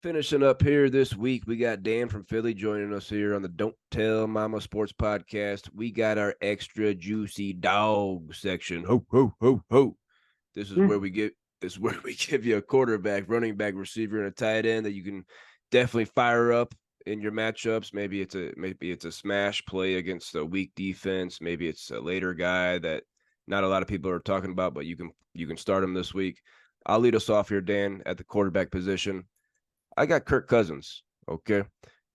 Finishing up here this week, we got Dan from Philly joining us here on the Don't Tell Mama Sports Podcast. We got our extra juicy dog section. Ho ho ho ho! This is where Hmm. we give this is where we give you a quarterback, running back, receiver, and a tight end that you can definitely fire up in your matchups. Maybe it's a smash play against a weak defense. Maybe it's a later guy that not a lot of people are talking about, but you can start him this week. I'll lead us off here, Dan, at the quarterback position. I got Kirk Cousins. Okay.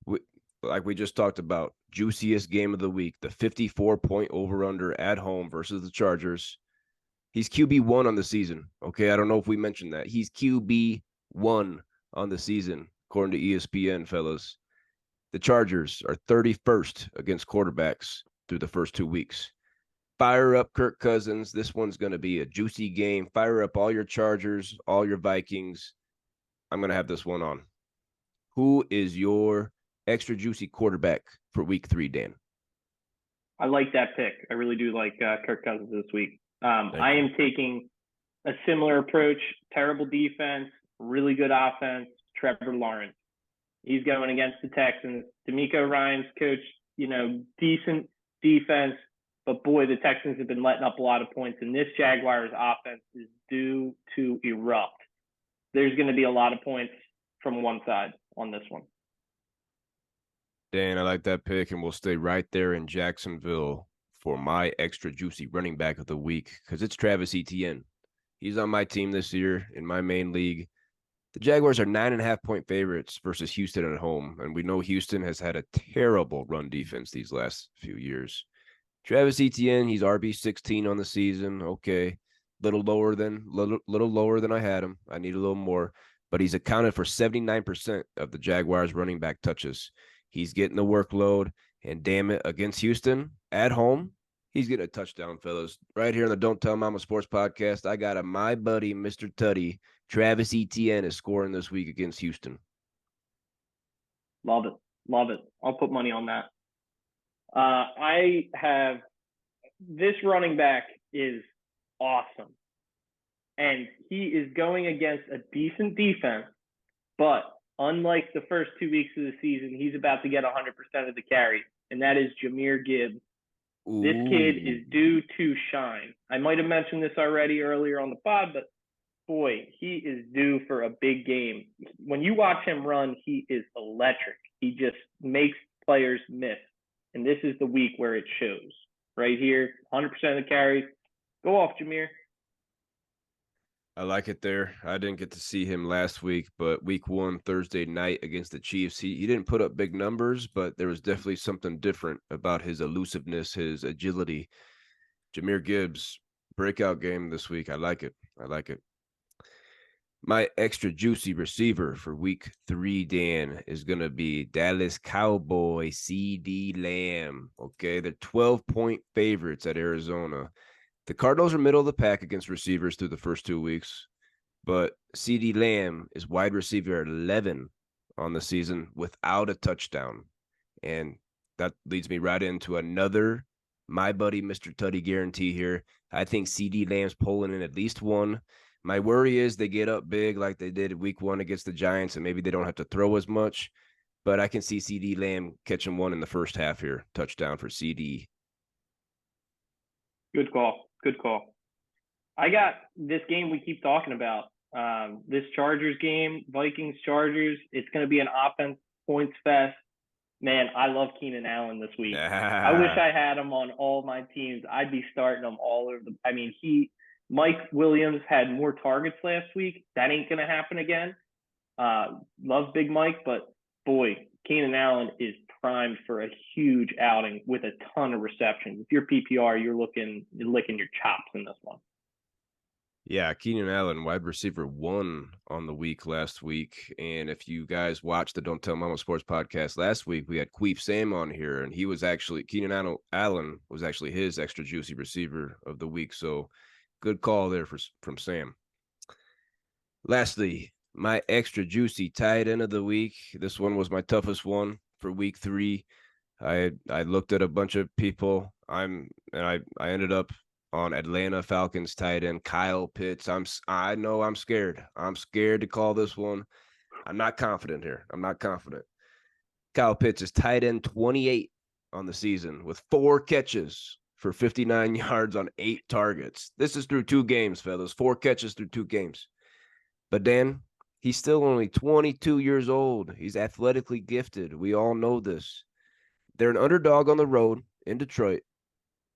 We, like we just talked about, juiciest game of the week, the 54-point over under at home versus the Chargers. He's QB1 on the season. Okay. I don't know if we mentioned that. He's QB1 on the season, according to ESPN, fellas. The Chargers are 31st against quarterbacks through the first 2 weeks. Fire up Kirk Cousins. This one's going to be a juicy game. Fire up all your Chargers, all your Vikings. I'm going to have this one on. Who is your extra juicy quarterback for week 3, Dan? I like that pick. I really do like Kirk Cousins this week. I Thank you. am taking a similar approach. Terrible defense, really good offense. Trevor Lawrence. He's going against the Texans. D'Amico Ryan's coach, decent defense, but boy, the Texans have been letting up a lot of points, and this Jaguars offense is due to erupt. There's going to be a lot of points from one side on this one. Dan, I like that pick, and we'll stay right there in Jacksonville for my extra juicy running back of the week because it's Travis Etienne. He's on my team this year in my main league. The Jaguars are 9.5-point favorites versus Houston at home, and we know Houston has had a terrible run defense these last few years. Travis Etienne, he's RB16 on the season. Okay, little lower than I had him. I need a little more, but he's accounted for 79% of the Jaguars running back touches. He's getting the workload, and damn it, against Houston at home, he's getting a touchdown, fellas. Right here on the Don't Tell Mama Sports Podcast, I got my buddy, Mr. Tutty. Travis Etienne is scoring this week against Houston. Love it. Love it. I'll put money on that. I have this running back is awesome. And he is going against a decent defense, but unlike the first 2 weeks of the season, he's about to get 100% of the carries, and that is Jameer Gibbs. This kid Ooh. is due to shine. I might have mentioned this already earlier on the pod, but boy, he is due for a big game. When you watch him run, he is electric. He just makes players miss. And this is the week where it shows. Right here, 100% of the carries. Go off, Jameer. I like it there. I didn't get to see him last week, but week 1, Thursday night against the Chiefs, he didn't put up big numbers, but there was definitely something different about his elusiveness, his agility. Jameer Gibbs, breakout game this week. I like it. I like it. My extra juicy receiver for week 3, Dan, is going to be Dallas Cowboy CD Lamb. Okay. They're 12-point favorites at Arizona. The Cardinals are middle of the pack against receivers through the first 2 weeks, but CD Lamb is wide receiver 11 on the season without a touchdown. And that leads me right into another my buddy Mr. Tutty guarantee here. I think CD Lamb's pulling in at least one. My worry is they get up big like they did week 1 against the Giants, and maybe they don't have to throw as much. But I can see CD Lamb catching one in the first half here. Touchdown for CD. Good call. Good call. I got this game we keep talking about. This Chargers game, Vikings Chargers. It's going to be an offense points fest. Man, I love Keenan Allen this week. I wish I had him on all my teams. I'd be starting him all over the. I mean, Mike Williams had more targets last week. That ain't going to happen again. Love Big Mike, but boy, Keenan Allen is primed for a huge outing with a ton of receptions. If you're PPR, you're licking your chops in this one. Yeah, Keenan Allen, wide receiver 1 on the week last week. And if you guys watched the Don't Tell Mama Sports podcast last week, we had Queef Sam on here, and Keenan Allen was actually his extra juicy receiver of the week. So good call there from Sam. Lastly, my extra juicy tight end of the week. This one was my toughest one for week 3. I looked at a bunch of people. I ended up on Atlanta Falcons tight end Kyle Pitts. I know I'm scared. I'm scared to call this one. I'm not confident here. I'm not confident. Kyle Pitts is tight end 28 on the season with 4 catches for 59 yards on 8 targets. This is through 2 games, fellas. 4 catches through 2 games. But Dan, he's still only 22 years old. He's athletically gifted. We all know this. They're an underdog on the road in Detroit.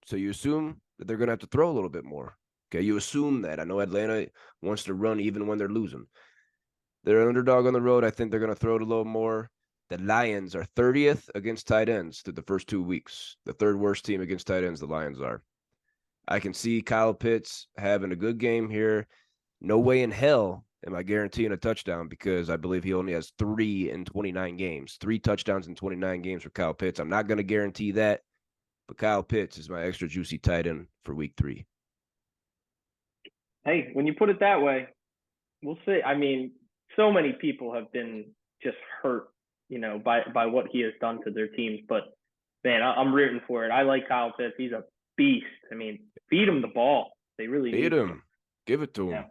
So you assume that they're going to have to throw a little bit more. Okay, you assume that. I know Atlanta wants to run even when they're losing. They're an underdog on the road. I think they're going to throw it a little more. The Lions are 30th against tight ends through the first 2 weeks. The third worst team against tight ends, the Lions are. I can see Kyle Pitts having a good game here. No way in hell am I guaranteeing a touchdown because I believe he only has 3 in 29 games. 3 touchdowns in 29 games for Kyle Pitts. I'm not going to guarantee that, but Kyle Pitts is my extra juicy tight end for week 3. Hey, when you put it that way, we'll see. I mean, so many people have been just hurt, by what he has done to their teams. But man, I'm rooting for it. I like Kyle Pitts. He's a beast. I mean, feed him the ball. They really Feed need him. Give it to yeah.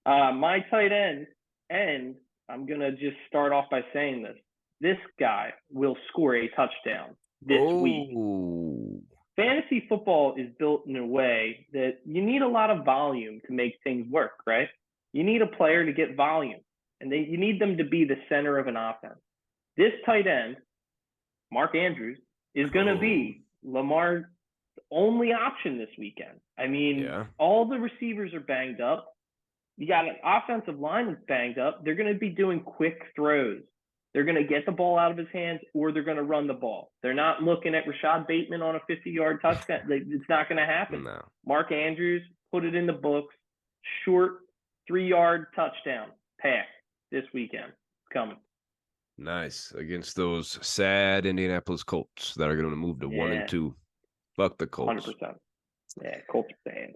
him. My tight end, and I'm gonna just start off by saying this: this guy will score a touchdown this week. Fantasy football is built in a way that you need a lot of volume to make things work, right? You need a player to get volume, and you need them to be the center of an offense. This tight end, Mark Andrews, is going to be Lamar's only option this weekend. I mean, all the receivers are banged up. You got an offensive line that's banged up. They're going to be doing quick throws. They're going to get the ball out of his hands, or they're going to run the ball. They're not looking at Rashad Bateman on a 50-yard touchdown. It's not going to happen. No. Mark Andrews, put it in the books. Short 3-yard touchdown pass this weekend. It's coming. Nice. Against those sad Indianapolis Colts that are going to move to 1-2. Fuck the Colts. 100%. Yeah, Colts are sad.